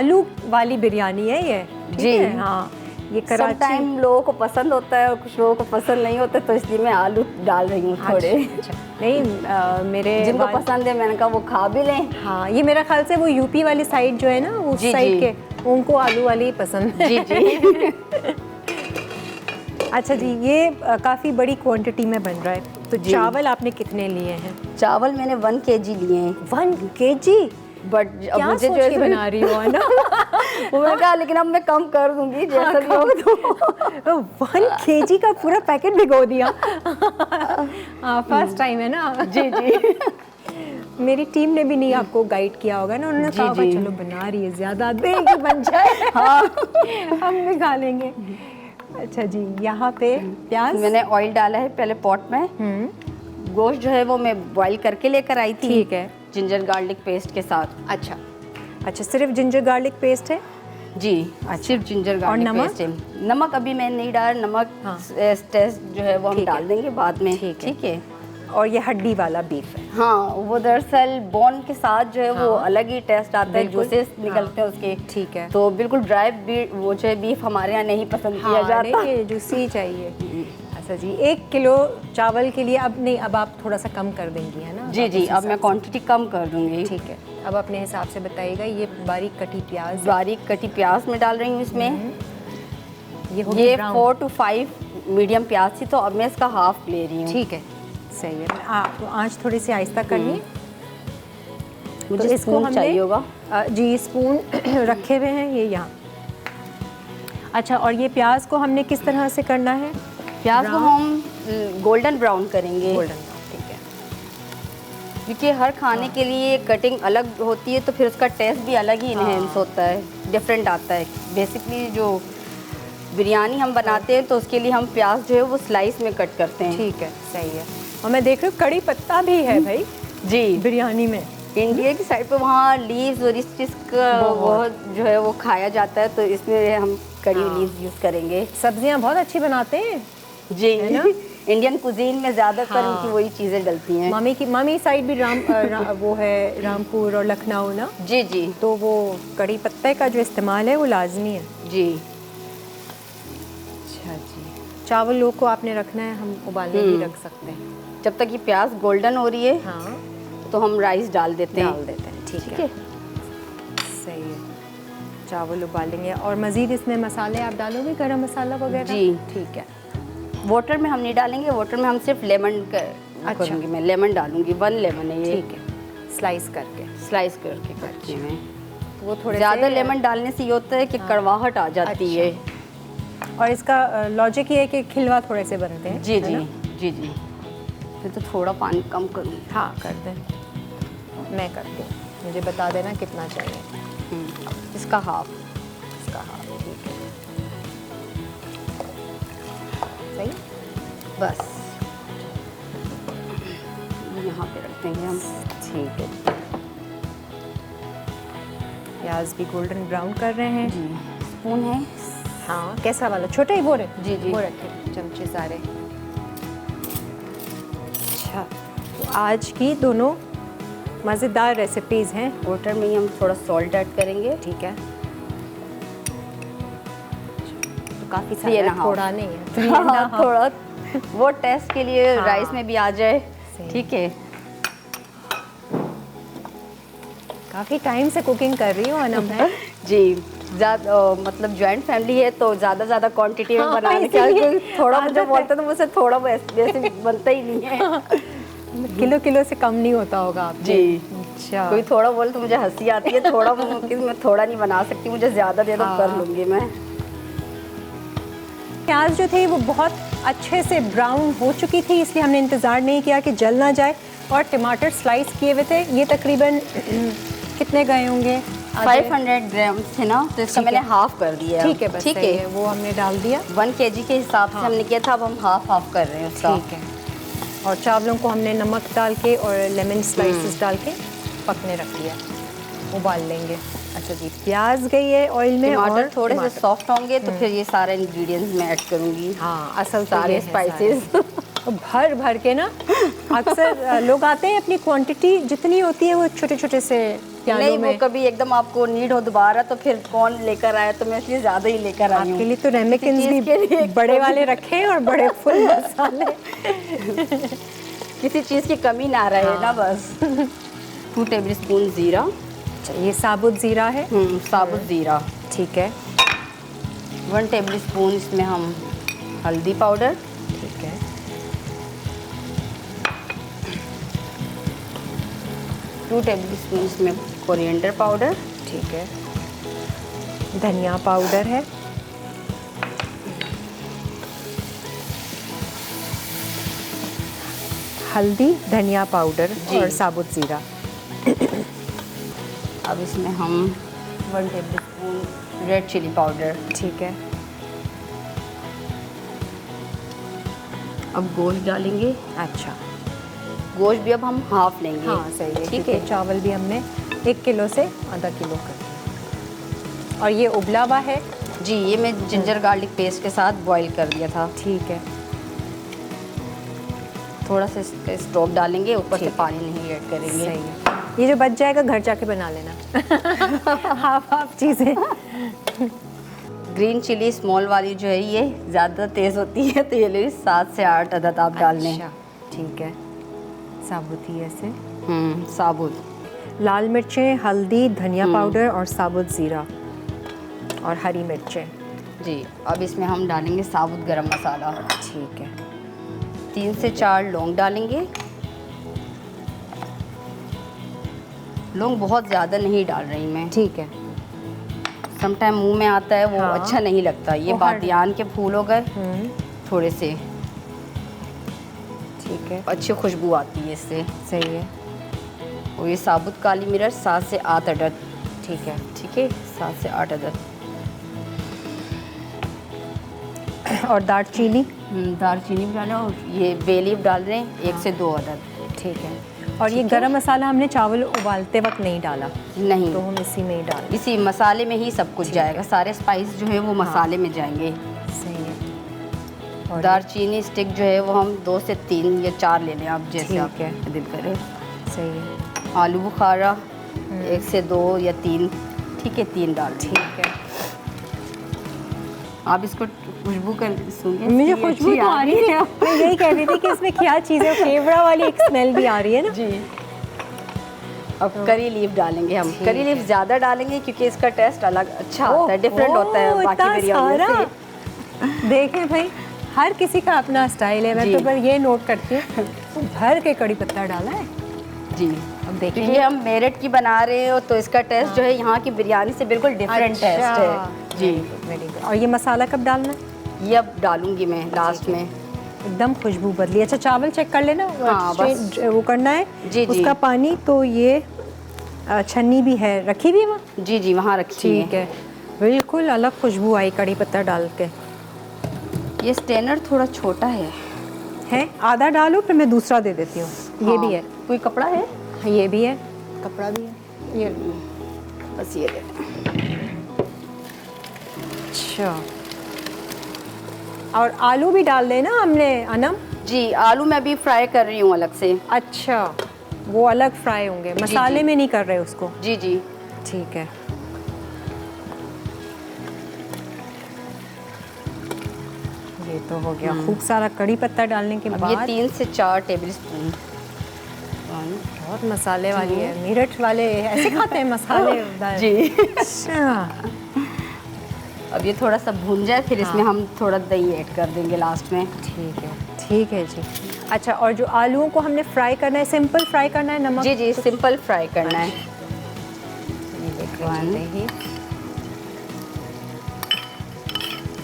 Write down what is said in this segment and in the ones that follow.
आलू वाली बिरयानी है ये जी हाँ, ये कराची टाइम लोगों को पसंद होता है और कुछ लोगों को पसंद नहीं होता, तो इसलिए मैं आलू डाल रही हूँ थोड़े। अच्छा, नहीं मेरे जिनको पसंद है मैंने कहा वो खा भी लें। हाँ, ये मेरा ख्याल से वो यूपी वाली साइड जो है ना, उस साइड के उनको आलू वाली पसंद है। जी जी। अच्छा जी, ये काफ़ी बड़ी क्वांटिटी में बन रहा है, तो चावल आपने कितने लिए हैं? चावल मैंने 1 kg लिए हैं। 1 kg? बट अब मुझे जो है बना रही हो ना वो मैंने कहा लेकिन अब मैं कम कर दूंगी जैसा भी हो। तो 1 kg का पूरा पैकेट भिगो दिया। फर्स्ट टाइम है ना। जी जी। मेरी टीम ने भी नहीं आपको गाइड किया होगा ना, उन्होंने कहा होगा चलो बना रही है, ज़्यादा देगी बन जाए। हाँ हम भी खा लेंगे। अच्छा जी, यहाँ पे प्याज मैंने ऑयल डाला है पहले पॉट में। गोश्त जो है वो मैं बॉईल करके लेकर आई थी। ठीक है। जिंजर गार्लिक पेस्ट के साथ। अच्छा अच्छा, सिर्फ जिंजर गार्लिक पेस्ट है? जी अच्छा। सिर्फ जिंजर गार्लिक पेस्ट है। नमक अभी मैंने नहीं डाला, नमक टेस्ट जो है वो हम डाल देंगे बाद में। ठीक है। और ये हड्डी वाला बीफ है? हाँ, वो दरअसल बोन के साथ जो है वो अलग ही टेस्ट आता है, जूसेस निकलते हैं उसके। ठीक है। तो बिल्कुल ड्राई वो जो है बीफ हमारे यहाँ नहीं पसंद किया जाता। ये जूसी चाहिए। अच्छा जी, 1 किलो चावल के लिए अब आप थोड़ा सा कम कर देंगी, है ना? जी जी, अब मैं क्वांटिटी कम कर दूंगी। ठीक है, अब अपने हिसाब से बताइएगा। ये बारीक कटी प्याज, बारीक कटी प्याज में डाल रही हूँ इसमें। ये 4 to 5 मीडियम प्याज थी, तो अब मैं इसका हाफ ले रही हूँ। ठीक है, सही है। तो आँच थोड़ी सी आहिस्ता करनी। मुझे तो इसको हमने चाहिए होगा। जी, स्पून रखे हुए हैं ये यहाँ। अच्छा, और ये प्याज को हमने किस तरह से करना है? प्याज को हम गोल्डन ब्राउन करेंगे। गोल्डन ब्राउन, ठीक है। क्योंकि हर खाने के लिए कटिंग अलग होती है, तो फिर उसका टेस्ट भी अलग ही इनहेंस होता है, डिफरेंट आता है। बेसिकली जो बिरयानी हम बनाते हैं तो उसके लिए हम प्याज जो है वो स्लाइस में कट करते हैं। ठीक है, सही है। और मैं देख रही हूँ कड़ी पत्ता भी है भाई जी बिरयानी में। इंडिया की साइड पे वहाँ लीव्स और इस चीज़ का बहुत जो है वो खाया जाता है, तो इसमें हम कड़ी लीव्स यूज़ करेंगे। सब्जियाँ बहुत अच्छी बनाते हैं जी, है ना? इंडियन कुजीन में ज़्यादातर उनकी वही चीज़ें डलती हैं। मामी साइड भी वो है रामपुर और लखनऊ ना। जी जी, तो वो कड़ी पत्ते का जो इस्तेमाल है वो लाजमी है जी। अच्छा जी, चावलों को आपने रखना है, हम उबालने भी रख सकते हैं जब तक ये प्याज गोल्डन हो रही है। हाँ, तो हम राइस डाल देते हैं। ठीक है, सही है। चावल उबालेंगे और मज़ीद इसमें मसाले आप डालोगे, गरम मसाला वगैरह? जी ठीक है। वाटर में हम नहीं डालेंगे, वाटर में हम सिर्फ लेमन करूँगी, मैं लेमन डालूंगी। 1 लेमन है ये। ठीक है, स्लाइस करके करती हूँ मैं। वो थोड़े ज़्यादा लेमन डालने से ये होता है कि कड़वाहट आ जाती है। और इसका लॉजिक ये है कि खिलवा थोड़े से बनते हैं। जी जी जी जी। फिर तो थोड़ा पानी कम करूँगी। हाँ, कर दें, मैं करती हूँ, मुझे बता देना कितना चाहिए। इसका हाफ। ठीक है, सही। बस यहाँ पे रख देंगे हम। ठीक है, प्याज भी गोल्डन ब्राउन कर रहे हैं। जी, स्पून है। हाँ, कैसा वाला? छोटे ही वो रखे? जी जी, वो रखे चमचे सारे। अच्छा, तो आज की दोनों मज़ेदार रेसिपीज़ हैं। वाटर में ही हम थोड़ा सॉल्ट ऐड करेंगे। ठीक है, तो काफ़ी सारा, थोड़ा नहीं है। थोड़ा वो टेस्ट के लिए राइस में भी आ जाए। ठीक है, काफ़ी टाइम से कुकिंग कर रही हूँ अनम है। जी, मतलब जॉइंट फैमिली है तो ज़्यादा क्वांटिटी में बनाने के थोड़ा मुझे बोलते तो मुझसे थोड़ा वैसे बनता ही नहीं है। किलो से कम नहीं होता होगा आप? जी। अच्छा, कोई थोड़ा बोले तो मुझे हंसी आती है, थोड़ा मैं थोड़ा नहीं बना सकती, मुझे ज़्यादा दे दो कर लूँगी मैं। प्याज जो थे वो बहुत अच्छे से ब्राउन हो चुकी थी, इसलिए हमने इंतज़ार नहीं किया कि जल ना जाए। और टमाटर स्लाइस किए हुए थे, ये तकरीबन कितने गए होंगे? 500 ग्राम थे ना, तो इसका मैंने हाफ कर दिया। ठीक है, बस ठीक है, वो हमने डाल दिया। 1 kg के हिसाब से हमने किया था, अब हम हाफ कर रहे हैं उसका। ठीक है, और चावलों को हमने नमक डाल के और लेमन स्लाइसेस डाल के पकने रख दिया, उबाल लेंगे। अच्छा जी, प्याज गई है ऑयल में, और थोड़े से सॉफ्ट होंगे तो फिर ये सारे इंग्रेडिएंट्स मैं ऐड करूँगी। हाँ, असल सारे स्पाइसेस भर के ना। अक्सर लोग आते हैं, अपनी क्वांटिटी जितनी होती है वो छोटे छोटे से प्यालों नहीं, वो में। कभी एकदम आपको नीड हो दोबारा तो फिर कौन लेकर आया, तो मैं इसलिए ज़्यादा ही लेकर आई हूँ। आपके लिए तो रेमेकिन्स किसी चीज़ के लिए भी बड़े वाले रखे हैं और बड़े फुल मसाले। किसी चीज़ की कमी ना रहे ना बस। 2 टेबल स्पून ज़ीरा। अच्छा, ये साबुत ज़ीरा है। साबुत ज़ीरा। ठीक है। 1 टेबल स्पून इसमें हम हल्दी पाउडर। ठीक है। 2 टेबल स्पून इसमें कोरिएंडर पाउडर। ठीक है। धनिया पाउडर है। हल्दी, धनिया पाउडर और साबुत ज़ीरा। अब इसमें हम 1 tablespoon red chilli powder. ठीक है। अब गोश्त डालेंगे। अच्छा, गोश्त भी अब हम हाफ लेंगे। हाँ सही है, ठीक क्योंकि है। चावल भी हमने 1 किलो से आधा किलो कर दिया। और ये उबला हुआ है। जी, ये मैं जिंजर गार्लिक पेस्ट के साथ बॉईल कर दिया था। ठीक है। थोड़ा सा इसका स्टॉक डालेंगे, ऊपर से ठीक है। पानी नहीं ऐड करेंगे। सही है। ये जो बच जाएगा घर जाके बना लेना। हाफ हाफ चीज़ें। ग्रीन चिली स्मॉल वाली जो है ये ज़्यादा तेज़ होती है, तो ये ले 7 से 8 अदद आप डाल लें। अच्छा, ठीक है। साबुत ही ऐसे। साबुत। लाल मिर्चें, हल्दी, धनिया पाउडर और साबुत ज़ीरा और हरी मिर्चें। जी, अब इसमें हम डालेंगे साबुत गरम मसाला। ठीक है। 3 से 4 लौंग डालेंगे। लौंग बहुत ज़्यादा नहीं डाल रही मैं। ठीक है। सम टाइम मुँह में आता है वो हाँ। अच्छा नहीं लगता। ये वो बादियान के फूल हो गए थोड़े से, ठीक है। अच्छी खुशबू आती है इससे। सही है। और ये साबुत काली मिर्च 7 से 8 अदद। ठीक है। ठीक है, 7 से 8 अदद। और दालचीनी। दालचीनी भी डालें, और ये बे लीफ डाल रहे हैं 1 से 2 अदद। ठीक है। और ये गरम मसाला हमने चावल उबालते वक्त नहीं डाला, नहीं, तो हम इसी में ही डाल। इसी मसाले में ही सब कुछ जाएगा। सारे स्पाइस जो है वो मसाले में जाएंगे। सही है। और दालचीनी स्टिक जो है वो हम 2 से 3 या 4 ले लें, आप जैसे ठीक आप है। दिल करें। सही है। आलू बुखारा 1 से 2 या 3। ठीक है, 3 डाल। ठीक है। आप इसको खुशबू कर सुनिए। मुझे खुशबू तो आ रही है। मैं यही कह रही थी कि इसमें क्या चीज़ें, केवड़ा वाली एक स्मेल भी आ रही है ना। जी। अब करी लीफ डालेंगे हम। करी लीफ ज़्यादा डालेंगे क्योंकि इसका टेस्ट अलग अच्छा आता है, डिफरेंट होता है बाकी बिरयानी से। देखें भाई, हर किसी का अपना स्टाइल है। मैं तो पर ये नोट करती हूँ, भर के कड़ी पत्ता डाला है। जी, अब देखिए, क्योंकि हम मेरठ की बना रहे हो तो इसका टेस्ट जो है यहाँ की बिरयानी से बिल्कुल डिफरेंट टेस्ट है। जी, वेरी गुड। और ये मसाला कब डालना है? ये अब डालूंगी मैं लास्ट में। एकदम खुशबू बदली। अच्छा, चावल चेक कर लेना। हाँ, बस वो करना है। जी, जी। उसका पानी तो ये छन्नी भी है, रखी भी है वहाँ। जी जी, वहाँ रखी है। ठीक है। बिल्कुल अलग खुशबू आई कड़ी पत्ता डाल के। ये स्टेनर थोड़ा छोटा है। आधा डालो, फिर मैं दूसरा दे देती हूँ। ये भी है। कोई कपड़ा है? हाँ, ये भी है, कपड़ा भी है। ये बस ये दे। अच्छा, और आलू भी डाल देना हमने अनम। जी, आलू मैं अभी फ्राई कर रही हूँ अलग से। अच्छा, वो अलग फ्राई होंगे, मसाले में नहीं कर रहे उसको। जी जी। ठीक है। ये तो हो गया। खूब सारा कड़ी पत्ता डालने के अब बाद ये 3 से 4 टेबल स्पून। बहुत मसाले वाली है। मेरठ वाले ऐसे खाते हैं मसाले। जी। अच्छा, अब ये थोड़ा सा भून जाए, फिर इसमें हम थोड़ा दही ऐड कर देंगे लास्ट में। ठीक है। ठीक है जी। अच्छा, और जो आलूओं को हमने फ्राई करना है, सिंपल फ्राई करना है, नमक? जी जी, सिंपल फ्राई करना है। ये देख लीजिए,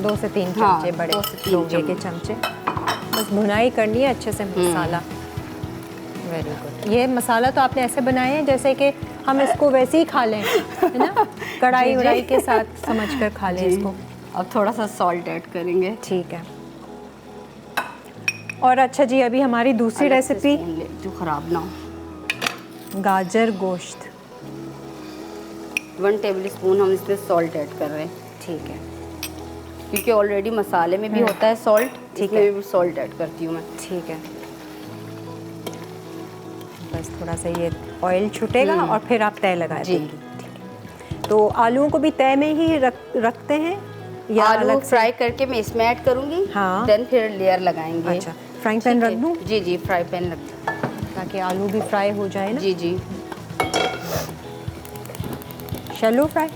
2 से 3 हाँ, चमचे, बड़े 2 से 3 लोहे के चमचे। बस भुनाई करनी है अच्छे से मसाला। Very good. ये मसाला तो आपने ऐसे बनाए हैं जैसे कि हम इसको वैसे ही खा लें, है ना? कढ़ाई वढ़ाई के साथ समझकर खा लें इसको। अब थोड़ा सा सॉल्ट ऐड करेंगे। ठीक है। और अच्छा जी, अभी हमारी दूसरी रेसिपी, जो ख़राब ना हो। गाजर गोश्त। 1 टेबल स्पून हम इसमें सॉल्ट ऐड कर रहे हैं। ठीक है। क्योंकि ऑलरेडी मसाले में भी होता है सॉल्ट, ठीक इसमें है। भी सॉल्ट ऐड करती हूँ मैं। ठीक है। बस बस थोड़ा सा ये ऑयल छूटेगा और फिर आप तय लगा जी। देंगी। ठीक है। तो आलूओं को भी तय में ही रखते हैं या आलू अलग से? फ्राई करके मैं इसमें ऐड करूँगी, हाँ। देन फिर लेयर लगाएंगे। अच्छा, फ्राइंग पैन ठीक रख है। दूँ जी जी, फ्राई पैन रख। ताकि आलू भी फ्राई हो जाए ना? जी जी। Shallow fry?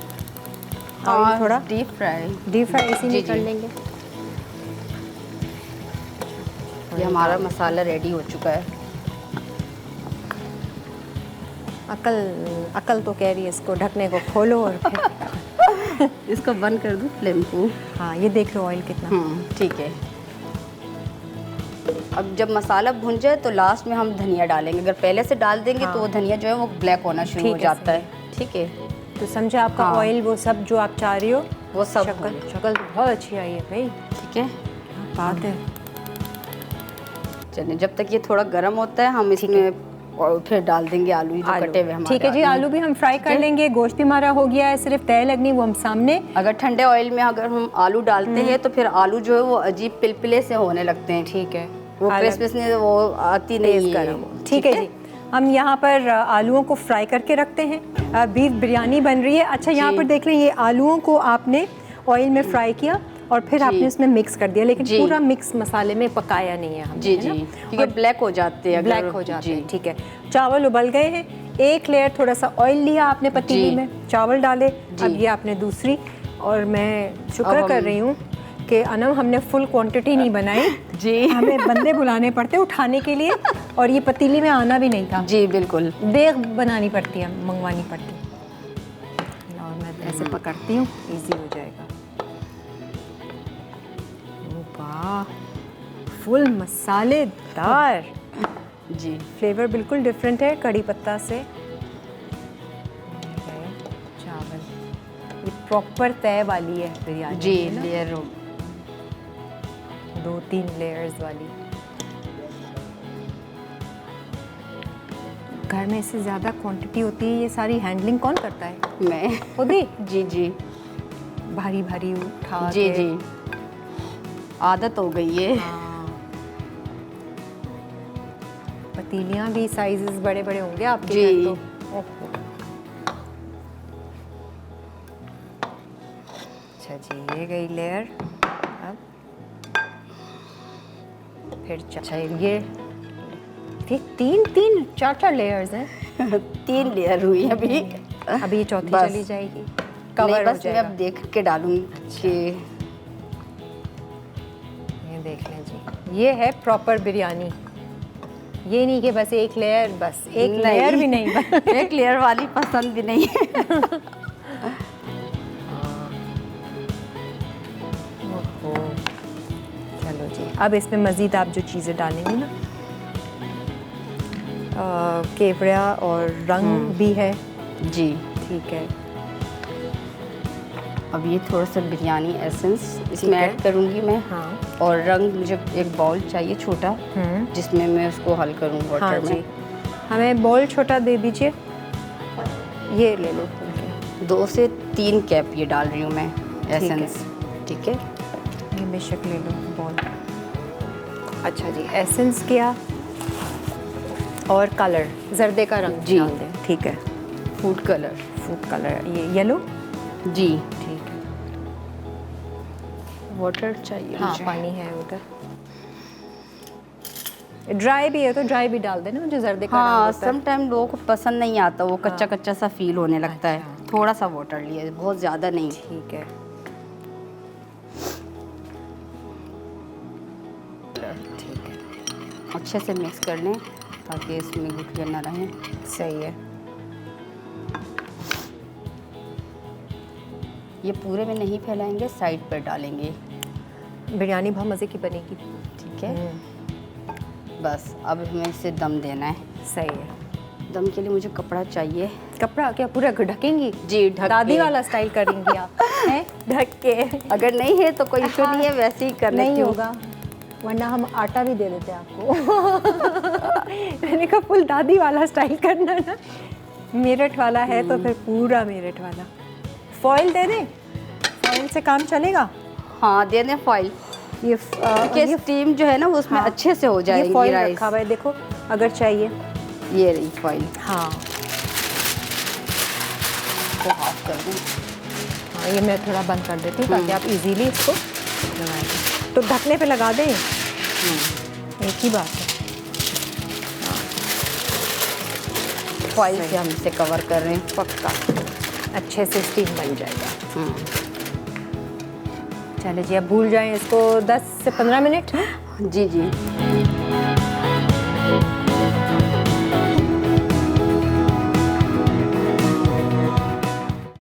हाँ, थोड़ा डीप फ्राई। डीप फ्राई इसी जी, में कर जी। लेंगे। ये हमारा मसाला रेडी हो चुका है। अकल तो कह रही है इसको ढकने को खोलो और फिर इसको बंद कर दूँ फ्लेम को? हाँ, ये देख लो ऑयल कितना। ठीक है। अब जब मसाला भुन जाए तो लास्ट में हम धनिया डालेंगे। अगर पहले से डाल देंगे तो वो धनिया जो है वो ब्लैक होना शुरू हो जाता है। ठीक है। तो समझे आपका हाँ। ऑयल वो सब जो आप चाह रही हो वो सब शक्ल तो बहुत अच्छी आई है भाई। ठीक है। क्या बात है। चलिए, जब तक ये थोड़ा गर्म होता है हम इसमें और फिर डाल देंगे आलू जो कटे हुए हमारे। ठीक है जी, आलू भी हम फ्राई कर लेंगे। गोश्त भी हमारा हो गया है, सिर्फ तय लगनी वो हम सामने। अगर ठंडे ऑयल में अगर हम आलू डालते हैं तो फिर आलू जो है वो अजीब पिलपिले से होने लगते हैं। ठीक है, वो क्रिस्पनेस वो आती नहीं है। ठीक है जी, हम यहाँ पर आलूओं को फ्राई करके रखते हैं। बीफ बिरयानी बन रही है। अच्छा, यहाँ पर देख लें, ये आलूओं को आपने ऑयल में फ्राई किया और फिर आपने इसमें मिक्स कर दिया, लेकिन पूरा मिक्स मसाले में पकाया नहीं है हमने। जी जी, क्योंकि ब्लैक हो जाते हैं। ब्लैक हो जाते हैं। ठीक है, चावल उबल गए हैं। एक लेयर थोड़ा सा ऑयल लिया आपने पतीली में, चावल डाले। अब ये आपने दूसरी, और मैं शुक्र कर रही हूँ कि अनम हमने फुल क्वांटिटी नहीं बनाई जी। हमें बंदे बुलाने पड़ते उठाने के लिए, और ये पतीली में आना भी नहीं था। जी बिल्कुल, देग बनानी पड़ती है, मंगवानी पड़ती है। और मैं ऐसे पकड़ती हूँ, इजी हो जाएगा। वाह, फुल मसालेदार। जी, फ्लेवर बिल्कुल डिफरेंट है कड़ी पत्ता से। चावल ये प्रॉपर तय वाली है बिरयानी जी, है ना? लेयर 2-3 लेयर्स वाली। घर में इससे ज़्यादा क्वांटिटी होती है, ये सारी हैंडलिंग कौन करता है? मैं खुद ही? जी जी, भारी भारी उठा जी के। जी, आदत हो गई है। हाँ। पतीलियाँ भी साइजेस बड़े बड़े होंगे आपके जी। घर तो। ओहो। अच्छा जी, ये गई लेयर। अब फिर अच्छा ये तीन चार लेयर्स हैं। 3 लेयर हुई अभी। अभी ये चौथी बस। चली जाएगी, नहीं, कवर हो बस मैं जाएगा। अब देख के डालूंगी कि ये देख लें जी, ये है प्रॉपर बिरयानी। ये नहीं कि बस एक लेयर, बस एक लेयर भी नहीं एक लेयर वाली पसंद भी नहीं है। ओहो। चलो जी, अब इसमें मज़ीद आप जो चीज़ें डालेंगी ना, केवड़ा और रंग भी है। जी, ठीक है। अब ये थोड़ा सा बिरयानी एसेंस इसमें ठीक है। ऐड करूंगी मैं। हाँ। और रंग मुझे एक बाउल चाहिए छोटा, जिसमें मैं उसको हल करूँ वाटर हाँ में। जी, हमें बॉल छोटा दे दीजिए। ये ले लो। 2 से 3 कैप ये डाल रही हूँ मैं एसेंस। ठीक है, ये बेशक ले लो बॉल। अच्छा जी, एसेंस किया और कलर, जर्दे का रंग जी। डाल दें। ठीक है, फूड कलर। फूड कलर, ये येलो। जी, ठीक है। वाटर चाहिए हाँ, मुझे। पानी है उधर। ड्राई भी है तो ड्राई भी डाल देना, जो जर्दे का रंग हाँ, होता है। सम टाइम लोगों को पसंद नहीं आता, वो कच्चा कच्चा सा फील होने लगता है। थोड़ा सा वाटर लिए, बहुत ज़्यादा नहीं। ठीक है। ठीक है, अच्छे से मिक्स कर लें ताकि इसमें गुठलियाँ ना रहें। सही है। ये पूरे में नहीं फैलाएंगे, साइड पर डालेंगे। बिरयानी बहुत मज़े की बनेगी। ठीक है, बस अब हमें इसे दम देना है। सही है। दम के लिए मुझे कपड़ा चाहिए। कपड़ा क्या पूरा ढकेंगी? जी, ढक दादी के। वाला स्टाइल करेंगी आप? हैं? ढक के। अगर नहीं है तो कोई इशू हाँ, नहीं है, वैसे ही कर लेती नहीं हूँ। होगा, वरना हम आटा भी दे देते आपको। मैंने कहा फुल दादी वाला स्टाइल करना ना, मेरठ वाला है तो फिर पूरा मेरठ वाला। फॉइल दे दें? फॉइल से काम चलेगा? हाँ, दे दें फॉइल। ये स्टीम जो है ना वो उसमें हाँ, अच्छे से हो ये जाएगी फॉइल राइस। रखा हुआ है, देखो अगर चाहिए। ये रही फॉइल हाँ को हाफ कर दूँ। हाँ, ये मैं थोड़ा बंद कर देती हूँ ताकि आप इजीली इसको लगाएं। तो ढकने पे लगा दें, एक ही बात है। फॉइल से हम इसे कवर कर रहे हैं। पक्का अच्छे से स्टीम बन जाएगा। चलिए जी, अब भूल जाएं इसको 10 से 15 मिनट। जी जी।